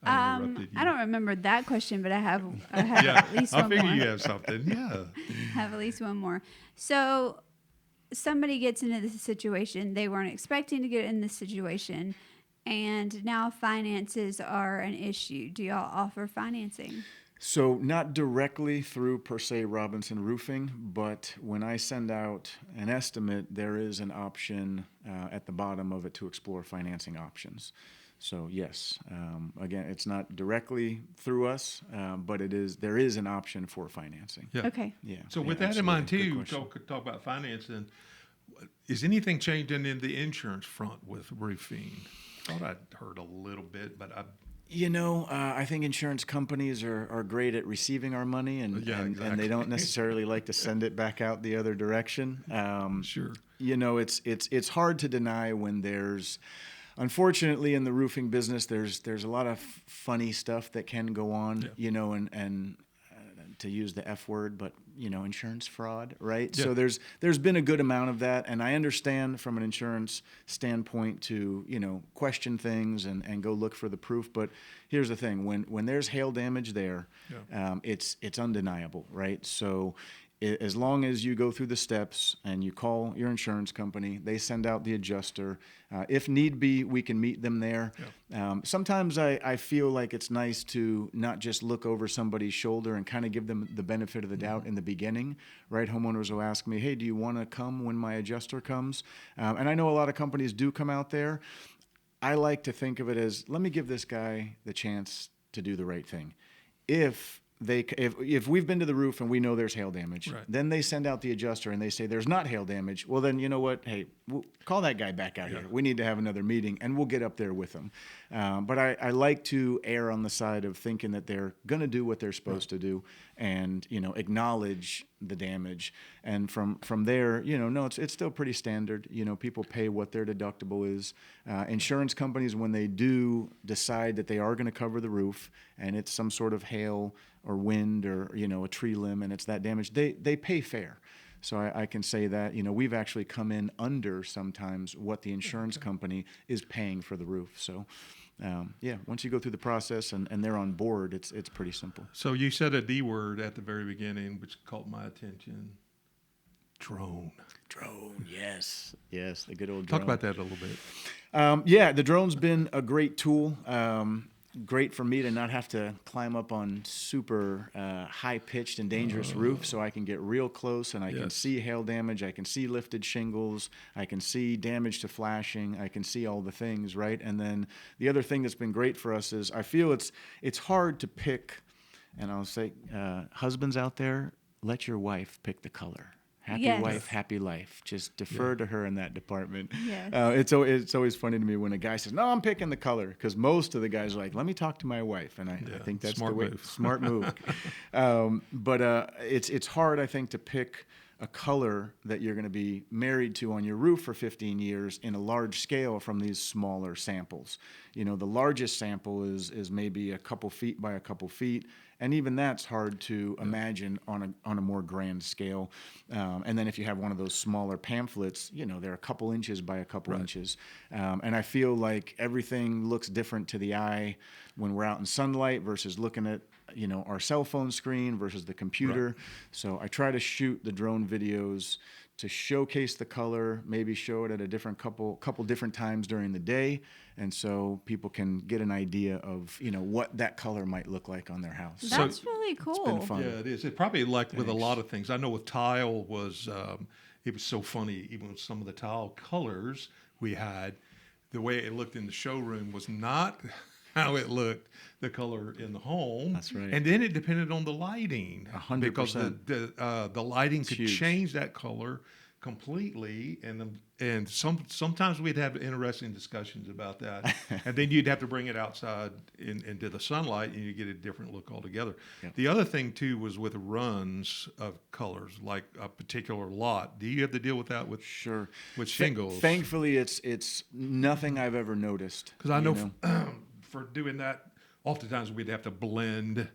I interrupted you. I don't remember that question, but I have at least one I figure more. you have something. Yeah. I have at least one more. So somebody gets into this situation. They weren't expecting to get in this situation. And now finances are an issue. Do y'all offer financing? So not directly through per se Robinson Roofing, but when I send out an estimate, there is an option at the bottom of it to explore financing options. So yes, again, it's not directly through us, but there is an option for financing. Yeah. Okay. Yeah. So yeah, with that in mind absolutely. too, talk about financing. Is anything changing in the insurance front with roofing? I thought I'd heard a little bit, but I think insurance companies are great at receiving our money, and they don't necessarily like to send it back out the other direction. Sure. It's hard to deny when unfortunately, in the roofing business, there's a lot of funny stuff that can go on, and to use the F word, but insurance fraud, right? Yeah. So there's been a good amount of that, and I understand from an insurance standpoint to question things and go look for the proof. But here's the thing: when there's hail damage there, it's undeniable, right? So as long as you go through the steps and you call your insurance company, they send out the adjuster. If need be, we can meet them there. Yeah. Sometimes I feel like it's nice to not just look over somebody's shoulder and kind of give them the benefit of the doubt in the beginning, right? Homeowners will ask me, hey, do you want to come when my adjuster comes? And I know a lot of companies do come out there. I like to think of it as, let me give this guy the chance to do the right thing. If we've been to the roof and we know there's hail damage, then they send out the adjuster and they say there's not hail damage. Well, then you know what? Hey, we'll call that guy back out here. We need to have another meeting, and we'll get up there with them. But I like to err on the side of thinking that they're going to do what they're supposed to do, and acknowledge the damage. And from there, no, it's still pretty standard. People pay what their deductible is. Insurance companies, when they do decide that they are going to cover the roof, and it's some sort of hail or wind or a tree limb and it's that damage, they pay fair. So I can say that we've actually come in under sometimes what the insurance company is paying for the roof. So once you go through the process and they're on board, it's pretty simple. So you said a D word at the very beginning, which caught my attention. Drone, yes, the good old drone. Talk about that a little bit. The drone's been a great tool. Great for me to not have to climb up on super high-pitched and dangerous roofs, so I can get real close and I can see hail damage, I can see lifted shingles, I can see damage to flashing, I can see all the things, right? And then the other thing that's been great for us is I feel it's hard to pick, and I'll say, husbands out there, let your wife pick the color. Happy wife, happy life. Just defer to her in that department. Yes. It's always funny to me when a guy says, no, I'm picking the color, because most of the guys are like, let me talk to my wife. And I think that's smart the way. move. Smart move. But it's hard, I think, to pick a color that you're going to be married to on your roof for 15 years in a large scale from these smaller samples. The largest sample is maybe a couple feet by a couple feet, And even that's hard to imagine on a more grand scale. And then if you have one of those smaller pamphlets, they're a couple inches by a couple inches. And I feel like everything looks different to the eye when we're out in sunlight versus looking at our cell phone screen versus the computer. Right. So I try to shoot the drone videos to showcase the color, maybe show it at a couple different times during the day, and so people can get an idea of what that color might look like on their house. That's really cool. It's been fun. Yeah, it is. It probably with a lot of things. I know with tile was it was so funny. Even with some of the tile colors we had, the way it looked in the showroom was not how it looked, the color in the home. That's right. And then it depended on the lighting. 100%. Because the lighting could huge. change that color completely. And sometimes we'd have interesting discussions about that. And then you'd have to bring it outside into the sunlight, and you get a different look altogether. Yeah. The other thing, too, was with runs of colors, like a particular lot. Do you have to deal with that with shingles? Thankfully, it's nothing I've ever noticed. Because I know for doing that, oftentimes we'd have to blend.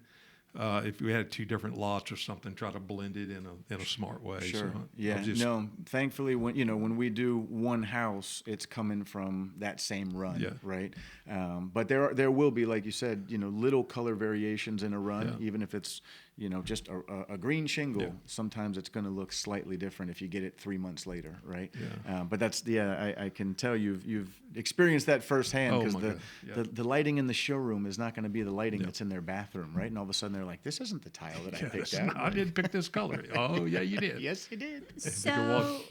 If we had two different lots or something, try to blend it in a smart way. Sure. So no. Thankfully, when we do one house, it's coming from that same run, right? But there will be, like you said, little color variations in a run, even if it's just a green shingle. Yeah. Sometimes it's going to look slightly different if you get it 3 months later, right? Yeah. But that's I can tell you've experienced that firsthand, because the lighting in the showroom is not going to be the lighting that's in their bathroom, right? And all of a sudden they're like, this isn't the tile that I picked out. I didn't pick this color. Oh yeah, you did. Yes, you did. So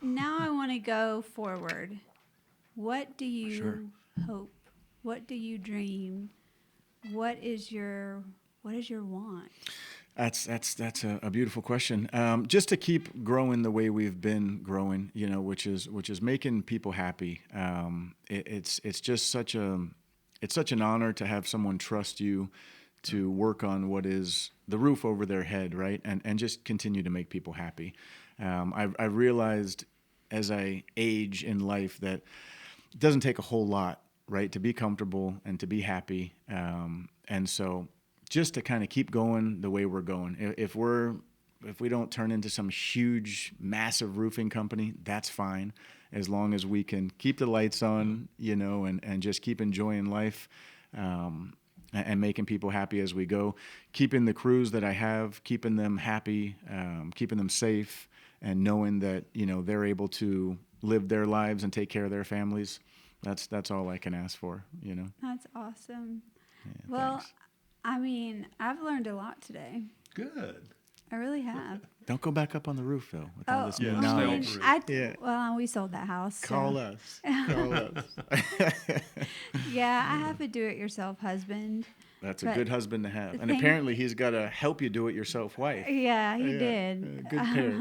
now I want to go forward. What do you hope? What do you dream? What is your want? That's a beautiful question. Just to keep growing the way we've been growing, which is making people happy. It's just such an honor to have someone trust you to work on what is the roof over their head, right? And just continue to make people happy. I realized as I age in life that it doesn't take a whole lot, right, to be comfortable and to be happy. And so just to kind of keep going the way we're going. If we don't turn into some huge, massive roofing company, that's fine, as long as we can keep the lights on, and just keep enjoying life, and making people happy as we go, keeping the crews that I have, keeping them happy, keeping them safe, and knowing that they're able to live their lives and take care of their families. That's all I can ask for. That's awesome. Yeah, well. Thanks. I mean, I've learned a lot today. Good. I really have. Don't go back up on the roof, though. With all this new stay knowledge. on the roof. Well, we sold that house. Call us. Call us. Yeah, I have a do-it-yourself husband. That's a good husband to have. And apparently he's got a help-you-do-it-yourself wife. Yeah, he did. Good pair.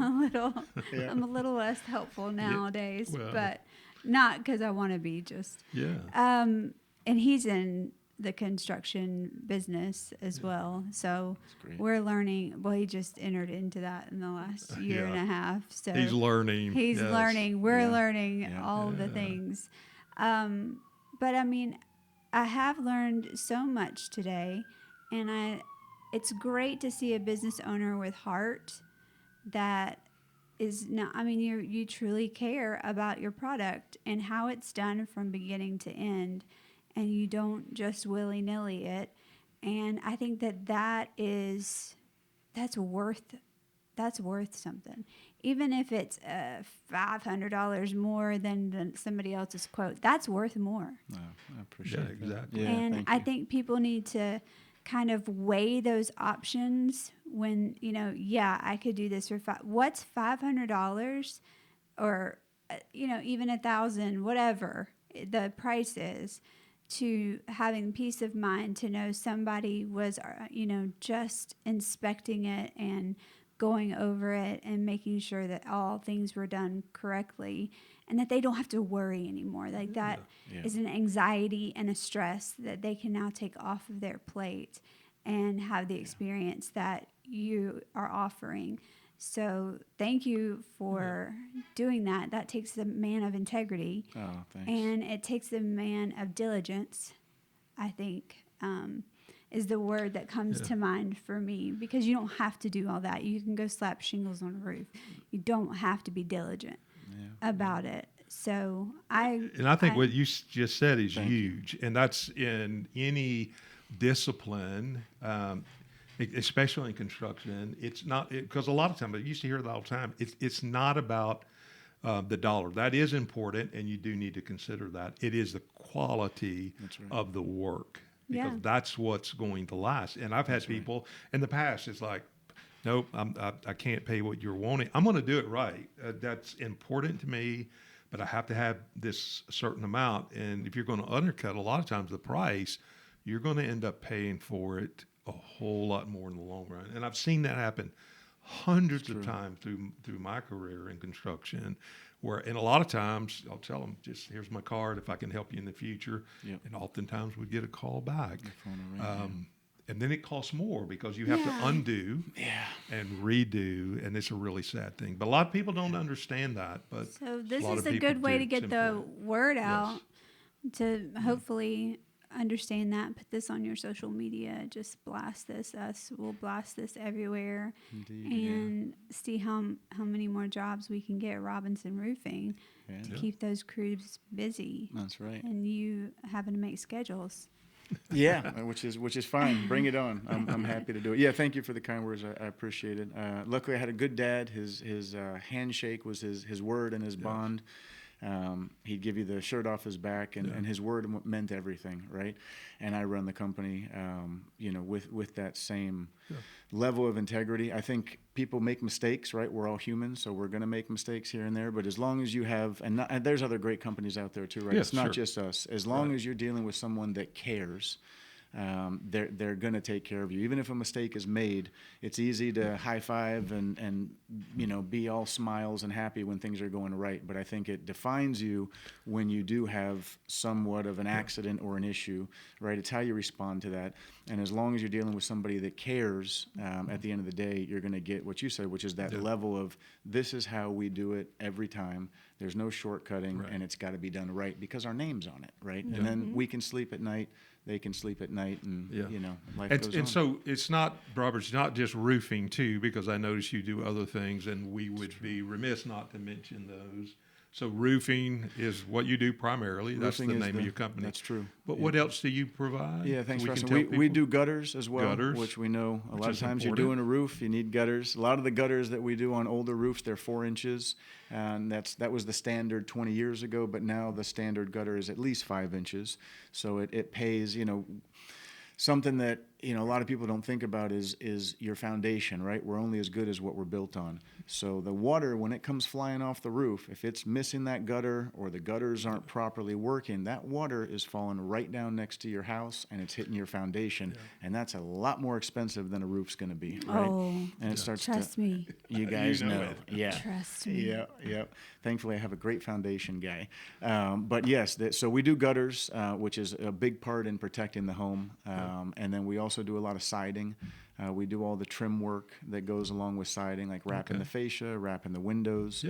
I'm a little less helpful nowadays, but not because I want to be, just. Yeah. And he's in the construction business as well, so we're learning. Well, he just entered into that in the last year and a half, so he's learning. We're learning all the things, but I mean, I have learned so much today, and it's great to see a business owner with heart that is not, I mean, you truly care about your product and how it's done from beginning to end, and you don't just willy-nilly it. And I think that's worth something. Even if it's $500 more than somebody else's quote, that's worth more. Oh, I appreciate that. Exactly. Yeah, and I think people need to kind of weigh those options when, I could do this for what's $500 or, even $1,000, whatever the price is, to having peace of mind to know somebody was, just inspecting it and going over it and making sure that all things were done correctly and that they don't have to worry anymore. Like that is an anxiety and a stress that they can now take off of their plate and have the experience that you are offering. So thank you for doing that. That takes a man of integrity. Oh, thanks. And it takes a man of diligence, I think. is the word that comes to mind for me, because you don't have to do all that. You can go slap shingles on a roof. You don't have to be diligent about it. So I think what you just said is Thank huge, and that's in any discipline, especially in construction. It's not because a lot of times I used to hear that all the time. It's not about the dollar. That is important, and you do need to consider that. It is the quality of the work, because that's what's going to last. And I've had people in the past, it's like, nope, I can't pay what you're wanting. I'm going to do it right. That's important to me, but I have to have this certain amount. And if you're going to undercut a lot of times the price, you're going to end up paying for it a whole lot more in the long run. And I've seen that happen hundreds of times through my career in construction, and a lot of times I'll tell them, just here's my card if I can help you in the future. And oftentimes we get a call back. And then it costs more because you have to undo and redo, and it's a really sad thing. But a lot of people don't understand that. But so this is a good way to get the word out, to hopefully understand that. Put this on your social media. Just blast this. We'll blast this everywhere. Indeed, and see how many more jobs we can get at Robinson Roofing to keep those crews busy. That's right. And you having to make schedules. Which is fine. Bring it on. I'm happy to do it. Yeah, thank you for the kind words. I appreciate it. Luckily, I had a good dad. His handshake was his word and his bond. He'd give you the shirt off his back, and his word meant everything, right? And I run the company, with that same level of integrity. I think people make mistakes, right? We're all humans, so we're going to make mistakes here and there. But as long as you have, and there's other great companies out there too, right? It's not just us. As long as you're dealing with someone that cares, they're going to take care of you. Even if a mistake is made, it's easy to high five and be all smiles and happy when things are going right. But I think it defines you when you do have somewhat of an accident or an issue, right? It's how you respond to that. And as long as you're dealing with somebody that cares, at the end of the day, you're going to get what you said, which is that level of, this is how we do it every time. There's no shortcutting, and it's got to be done right because our name's on it, right? And then we can sleep at night. They can sleep at night, and life goes on. And so it's not, Robert, it's not just roofing too, because I notice you do other things, and we would be remiss not to mention those. So roofing is what you do primarily. That's the name of your company. That's true. But what else do you provide? Yeah, thanks for asking. We do gutters as well, which we know a lot of times you're doing a roof, you need gutters. A lot of the gutters that we do on older roofs, they're 4 inches, and that was the standard 20 years ago, but now the standard gutter is at least 5 inches. So it pays, something that a lot of people don't think about is your foundation, right? We're only as good as what we're built on. So the water, when it comes flying off the roof, if it's missing that gutter or the gutters aren't properly working, that water is falling right down next to your house and it's hitting your foundation, and that's a lot more expensive than a roof's going to be, right? And it starts trust me. You guys know. Yeah. Trust me. Yeah. Thankfully, I have a great foundation guy. But yes, so we do gutters, which is a big part in protecting the home, and then we also do a lot of siding. We do all the trim work that goes along with siding, like wrapping the fascia, wrapping the windows.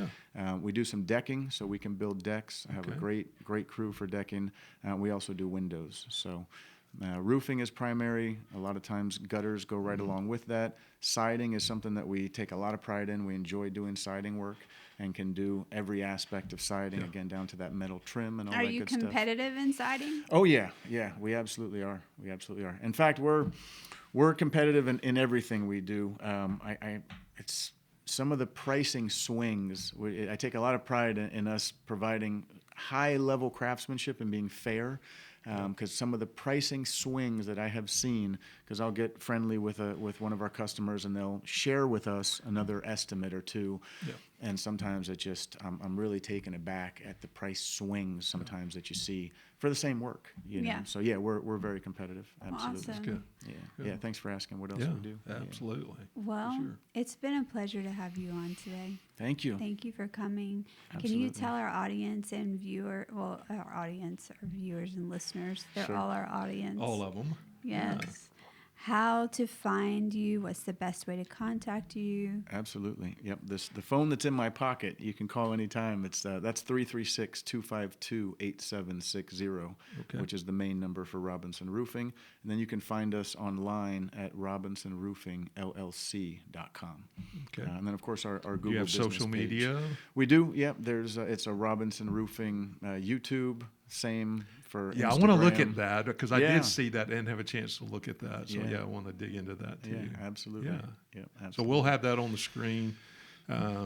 We do some decking, so we can build decks. I have a great crew for decking. We also do windows. So roofing is primary. A lot of times gutters go right along with that. Siding is something that we take a lot of pride in. We enjoy doing siding work and can do every aspect of siding, again, down to that metal trim and all that good stuff. Are you competitive in siding? Oh, yeah, we absolutely are. In fact, we're competitive in everything we do. It's some of the pricing swings. I take a lot of pride in us providing high-level craftsmanship and being fair. Because some of the pricing swings that I have seen, because I'll get friendly with one of our customers and they'll share with us another estimate or two, and sometimes it just I'm really taken aback at the price swings sometimes that you see for the same work. So we're very competitive. Absolutely. Awesome. That's good. Yeah. Thanks for asking. What else do we do? Absolutely. Well, it's been a pleasure to have you on today. Thank you. Thank you for coming. Absolutely. Can you tell our audience and our viewers and listeners, they're all our audience. All of them. Yes. how to find you, what's the best way to contact you. Absolutely. Yep. The phone that's in my pocket, you can call anytime. It's that's 336-252-8760, which is the main number for Robinson Roofing. And then you can find us online at robinsonroofingllc.com. Okay. And then of course our Google Do you have business social page. media? We do. Yep. There's it's a Robinson Roofing YouTube. Same for Yeah, Instagram. I want to look at that because I Yeah. did see that and have a chance to look at that. So Yeah. I want to dig into that too. Yeah, absolutely. Yeah. Yep, So absolutely. we'll have that on the screen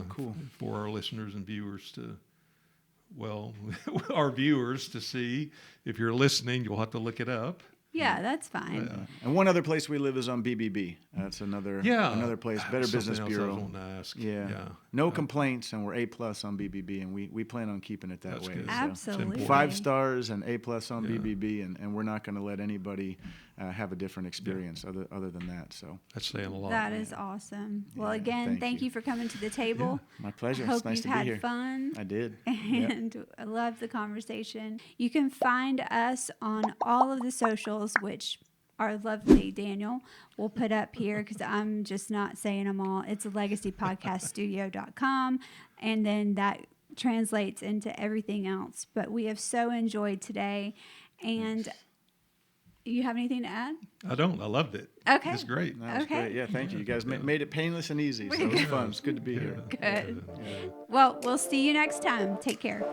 Cool. for our listeners and viewers to, well, our viewers to see. If you're listening, you'll have to look it up. Yeah, that's fine. And one other place we live is on BBB. That's another place. Better Something Business else Bureau. I was wanting to ask. Yeah. No complaints, and we're A+ on BBB, and we plan on keeping it that That's way. good. So Absolutely. 5 stars and A+ on Yeah. BBB, and we're not going to let anybody have a different experience other than that. So That's saying a lot. That is awesome. Well, Yeah, again, thank you. you for coming to the table. my pleasure. I hope It's nice you've to be had here. fun. I did. Yep. And I love the conversation. You can find us on all of the socials, which our lovely Daniel will put up here because I'm just not saying them all. It's legacypodcaststudio.com. And then that translates into everything else. But we have so enjoyed today. And you have anything to add? I don't. I loved it. Okay. It's great. That was Okay. great. Yeah, thank you. You guys made it painless and easy, so it was fun. It's good to be here. Good. Well, we'll see you next time. Take care.